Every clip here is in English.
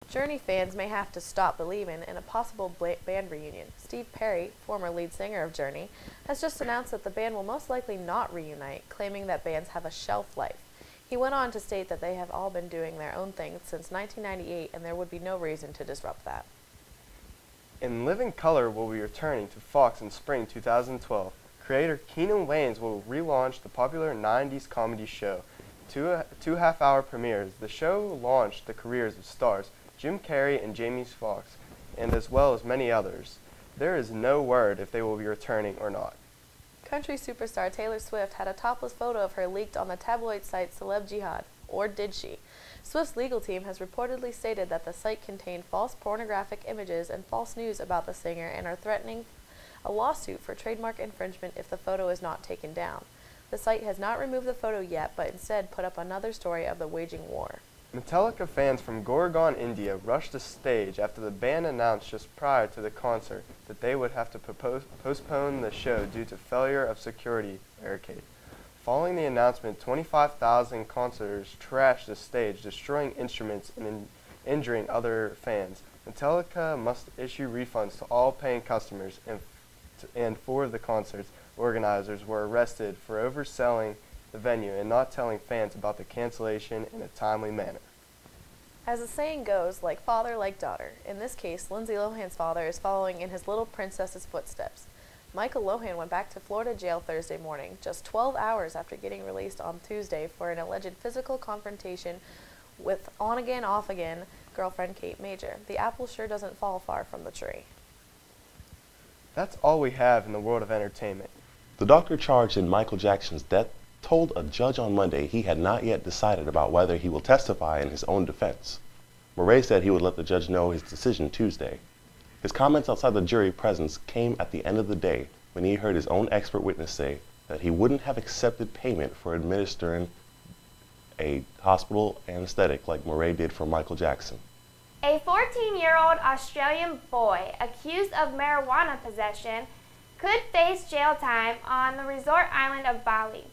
Journey fans may have to stop believing in a possible band reunion. Steve Perry, former lead singer of Journey, has just announced that the band will most likely not reunite, claiming that bands have a shelf life. He went on to state that they have all been doing their own thing since 1998 and there would be no reason to disrupt that. In Living Color will be returning to Fox in spring 2012. Creator Keenan Wayans will relaunch the popular 90s comedy show. Two half-hour premieres. The show launched the careers of stars Jim Carrey and Jamie Foxx, and as well as many others. There is no word if they will be returning or not. Country superstar Taylor Swift had a topless photo of her leaked on the tabloid site Celeb Jihad, or did she? Swift's legal team has reportedly stated that the site contained false pornographic images and false news about the singer and are threatening a lawsuit for trademark infringement if the photo is not taken down. The site has not removed the photo yet, but instead put up another story of the waging war. Metallica fans from Gurgaon, India rushed the stage after the band announced just prior to the concert that they would have to postpone the show due to failure of security barricade. Following the announcement, 25,000 concerters trashed the stage, destroying instruments and injuring other fans. Metallica must issue refunds to all paying customers, and 4 of the concerts organizers were arrested for overselling the venue and not telling fans about the cancellation in a timely manner. As the saying goes, like father, like daughter. In this case, Lindsay Lohan's father is following in his little princess's footsteps. Michael Lohan went back to Florida jail Thursday morning, just 12 hours after getting released on Tuesday for an alleged physical confrontation with on-again, off-again girlfriend Kate Major. The apple sure doesn't fall far from the tree. That's all we have in the world of entertainment. The doctor charged in Michael Jackson's death told a judge on Monday he had not yet decided about whether he will testify in his own defense. Murray said he would let the judge know his decision Tuesday. His comments outside the jury presence came at the end of the day when he heard his own expert witness say that he wouldn't have accepted payment for administering a hospital anesthetic like Murray did for Michael Jackson. A 14-year-old Australian boy accused of marijuana possession could face jail time on the resort island of Bali.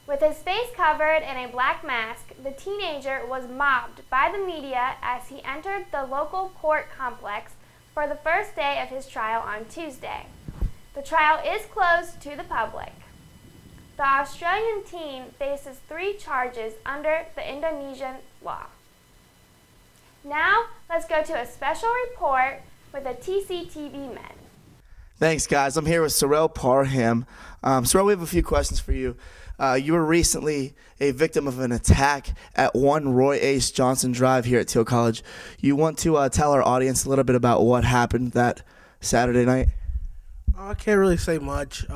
With his face covered in a black mask, the teenager was mobbed by the media as he entered the local court complex for the first day of his trial on Tuesday. The trial is closed to the public. The Australian teen faces 3 charges under the Indonesian law. Now, let's go to a special report with the TCTV men. Thanks, guys. I'm here with Sorrel Parham. Sorrel, we have a few questions for you. You were recently a victim of an attack at 1 Roy H. Johnson Drive here at Teal College. You want to tell our audience a little bit about what happened that Saturday night? I can't really say much.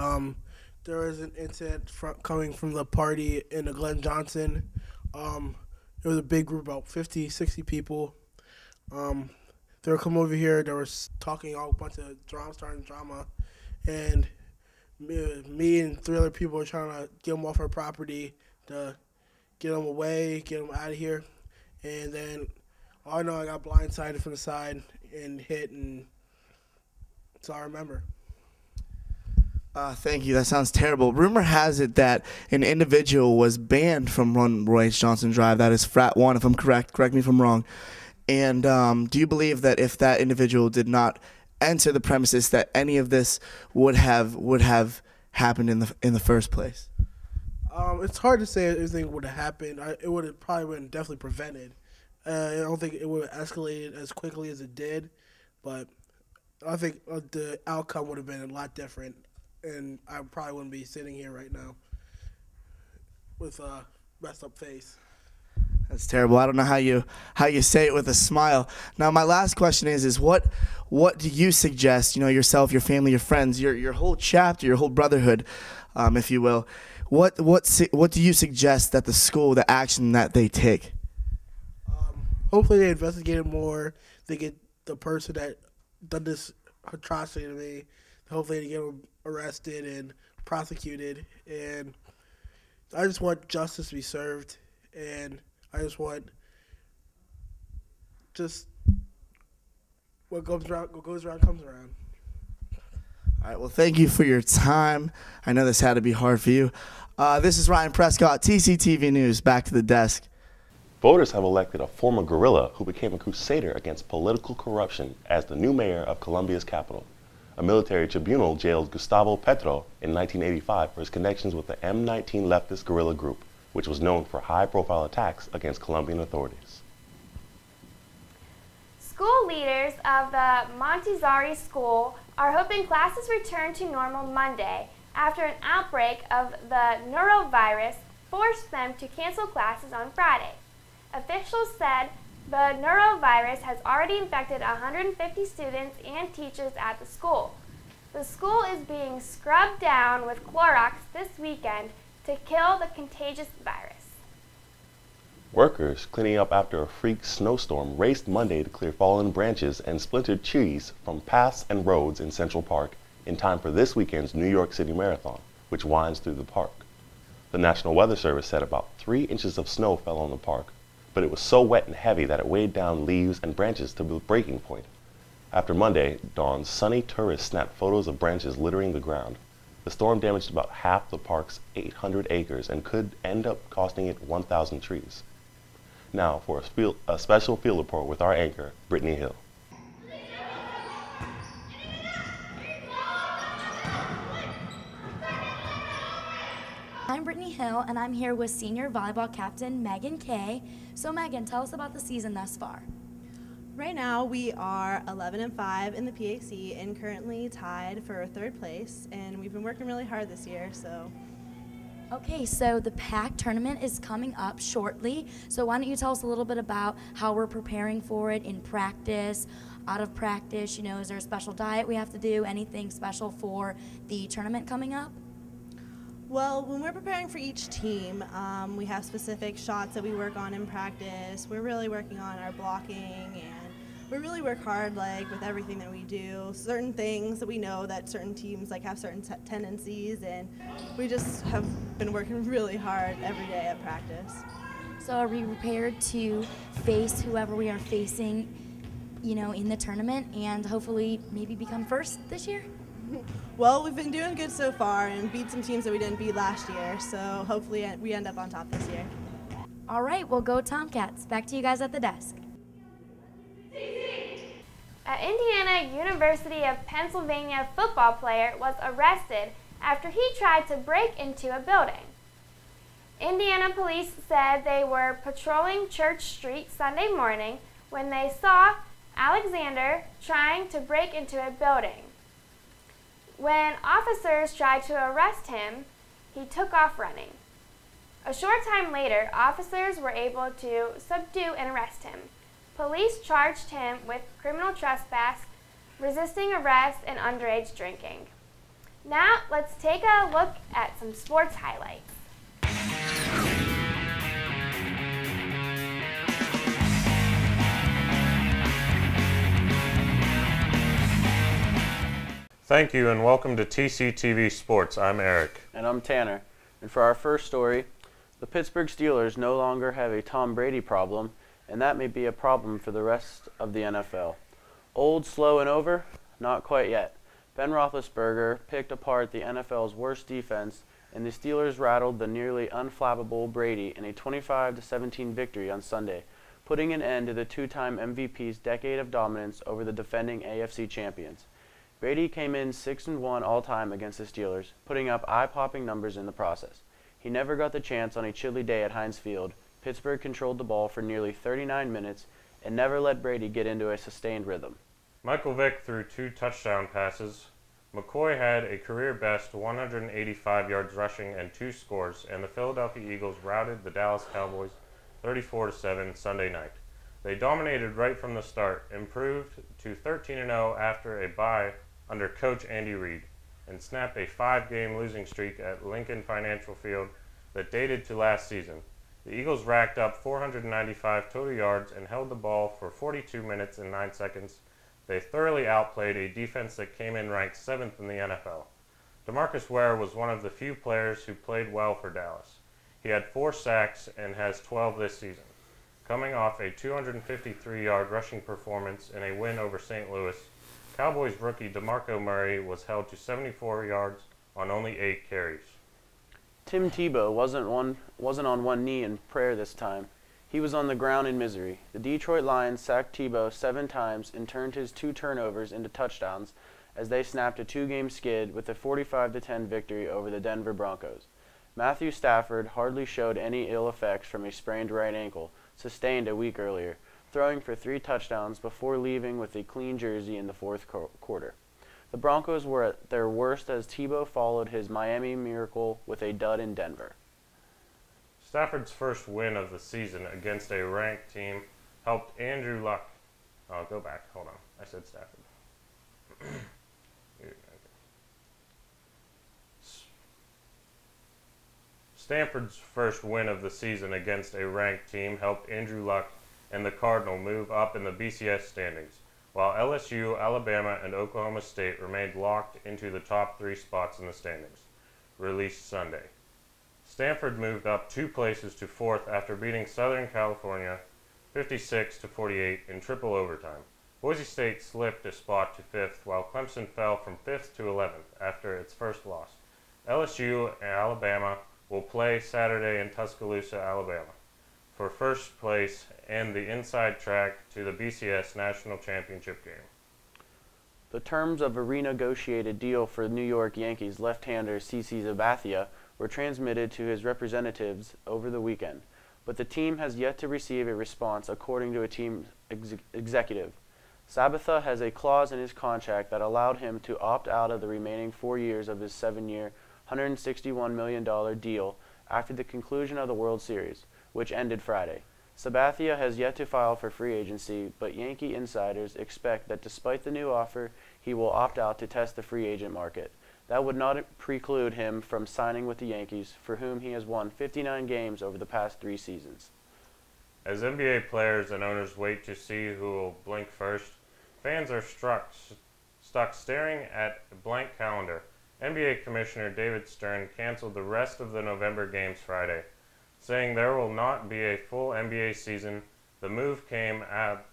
There was an incident coming from the party in the Glenn Johnson. There was a big group, about 50, 60 people. They were coming over here. They were talking all a bunch of starting drama. And me and 3 other people were trying to get them off our property to get them away, get them out of here. And then all I know, I got blindsided from the side and hit, and that's all I remember. Thank you. That sounds terrible. Rumor has it that an individual was banned from 1 Roy H. Johnson Drive. That is Frat 1, if I'm correct. Correct me if I'm wrong. And do you believe that if that individual did not enter the premises, that any of this would have happened in the first place? It's hard to say everything would have happened. It would have probably been definitely prevented. I don't think it would have escalated as quickly as it did, but I think the outcome would have been a lot different, and I probably wouldn't be sitting here right now with a messed up face. That's terrible. I don't know how you say it with a smile. Now, my last question is what do you suggest? You know, yourself, your family, your friends, your whole chapter, your whole brotherhood, if you will. What do you suggest that the school, the action that they take? Hopefully, they investigate it more. They get the person that done this atrocity to me. Hopefully, they get them arrested and prosecuted. And I just want justice to be served. And I just want what goes around comes around. All right, well, thank you for your time. I know this had to be hard for you. This is Ryan Prescott, TCTV News. Back to the desk. Voters have elected a former guerrilla who became a crusader against political corruption as the new mayor of Colombia's capital. A military tribunal jailed Gustavo Petro in 1985 for his connections with the M19 leftist guerrilla group, which was known for high-profile attacks against Colombian authorities. School leaders of the Montessori School are hoping classes return to normal Monday after an outbreak of the norovirus forced them to cancel classes on Friday. Officials said the norovirus has already infected 150 students and teachers at the school. The school is being scrubbed down with Clorox this weekend to kill the contagious virus. Workers cleaning up after a freak snowstorm raced Monday to clear fallen branches and splintered trees from paths and roads in Central Park in time for this weekend's New York City Marathon, which winds through the park. The National Weather Service said about 3 inches of snow fell on the park, but it was so wet and heavy that it weighed down leaves and branches to the breaking point. After Monday dawn, sunny tourists snapped photos of branches littering the ground. The storm damaged about half the park's 800 acres and could end up costing it 1,000 trees. Now for a special field report with our anchor, Brittany Hill. I'm Brittany Hill, and I'm here with senior volleyball captain Megan Kay. So Megan, tell us about the season thus far. Right now we are 11-5 in the PAC and currently tied for 3rd place, and we've been working really hard this year, so. Okay, so the PAC tournament is coming up shortly. So why don't you tell us a little bit about how we're preparing for it in practice, out of practice, you know, is there a special diet we have to do, anything special for the tournament coming up? Well, when we're preparing for each team, we have specific shots that we work on in practice. We're really working on our blocking, and we really work hard with everything that we do. Certain things that we know that certain teams have certain tendencies, and we just have been working really hard every day at practice. So are we prepared to face whoever we are facing, you know, in the tournament and hopefully maybe become first this year? Well, we've been doing good so far and beat some teams that we didn't beat last year, so hopefully we end up on top this year. All right, well, go Tomcats. Back to you guys at the desk. An Indiana University of Pennsylvania football player was arrested after he tried to break into a building. Indiana police said they were patrolling Church Street Sunday morning when they saw Alexander trying to break into a building. When officers tried to arrest him, he took off running. A short time later, officers were able to subdue and arrest him. Police charged him with criminal trespass, resisting arrest, and underage drinking. Now, let's take a look at some sports highlights. Thank you and welcome to TCTV Sports. I'm Eric. And I'm Tanner. And for our first story, the Pittsburgh Steelers no longer have a Tom Brady problem, and that may be a problem for the rest of the NFL. Old, slow, and over? Not quite yet. Ben Roethlisberger picked apart the NFL's worst defense, and the Steelers rattled the nearly unflappable Brady in a 25-17 victory on Sunday, putting an end to the two-time MVP's decade of dominance over the defending AFC champions. Brady came in 6-1 all-time against the Steelers, putting up eye-popping numbers in the process. He never got the chance on a chilly day at Heinz Field. Pittsburgh controlled the ball for nearly 39 minutes and never let Brady get into a sustained rhythm. Michael Vick threw 2 touchdown passes. McCoy had a career-best 185 yards rushing and 2 scores, and the Philadelphia Eagles routed the Dallas Cowboys 34-7 Sunday night. They dominated right from the start, improved to 13-0 after a bye under coach Andy Reid, and snapped a 5-game losing streak at Lincoln Financial Field that dated to last season. The Eagles racked up 495 total yards and held the ball for 42 minutes and 9 seconds. They thoroughly outplayed a defense that came in ranked 7th in the NFL. DeMarcus Ware was one of the few players who played well for Dallas. He had 4 sacks and has 12 this season. Coming off a 253-yard rushing performance in a win over St. Louis, Cowboys rookie DeMarco Murray was held to 74 yards on only 8 carries. Tim Tebow wasn't on one knee in prayer this time. He was on the ground in misery. The Detroit Lions sacked Tebow 7 times and turned his 2 turnovers into touchdowns as they snapped a 2-game skid with a 45-10 victory over the Denver Broncos. Matthew Stafford hardly showed any ill effects from a sprained right ankle, sustained a week earlier, throwing for 3 touchdowns before leaving with a clean jersey in the fourth quarter. The Broncos were at their worst as Tebow followed his Miami Miracle with a dud in Denver. Stafford's first win of the season against a ranked team helped Andrew Luck. Oh, go back. Hold on. I said Stafford. Stanford's first win of the season against a ranked team helped Andrew Luck and the Cardinal move up in the BCS standings, while LSU, Alabama, and Oklahoma State remained locked into the top 3 spots in the standings, released Sunday. Stanford moved up 2 places to 4th after beating Southern California 56-48 in triple overtime. Boise State slipped a spot to 5th, while Clemson fell from 5th to 11th after its first loss. LSU and Alabama will play Saturday in Tuscaloosa, Alabama, for first place and the inside track to the BCS National Championship game. The terms of a renegotiated deal for New York Yankees left-hander CC Sabathia were transmitted to his representatives over the weekend, but the team has yet to receive a response according to a team executive. Sabathia has a clause in his contract that allowed him to opt out of the remaining 4 years of his 7-year, $161 million deal after the conclusion of the World Series, which ended Friday. Sabathia has yet to file for free agency, but Yankee insiders expect that despite the new offer, he will opt out to test the free agent market. That would not preclude him from signing with the Yankees, for whom he has won 59 games over the past 3 seasons. As NBA players and owners wait to see who will blink first, fans are stuck staring at a blank calendar. NBA Commissioner David Stern canceled the rest of the November games Friday, saying there will not be a full NBA season. The move came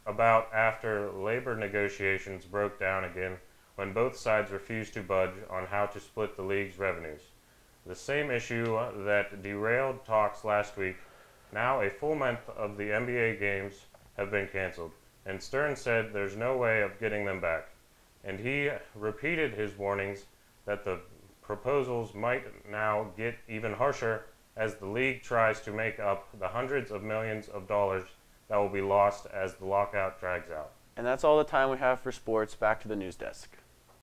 about after labor negotiations broke down again when both sides refused to budge on how to split the league's revenues. The same issue that derailed talks last week. Now a full month of the NBA games have been canceled, and Stern said there's no way of getting them back. And he repeated his warnings that the proposals might now get even harsher as the league tries to make up the hundreds of millions of dollars that will be lost as the lockout drags out. And that's all the time we have for sports. Back to the news desk.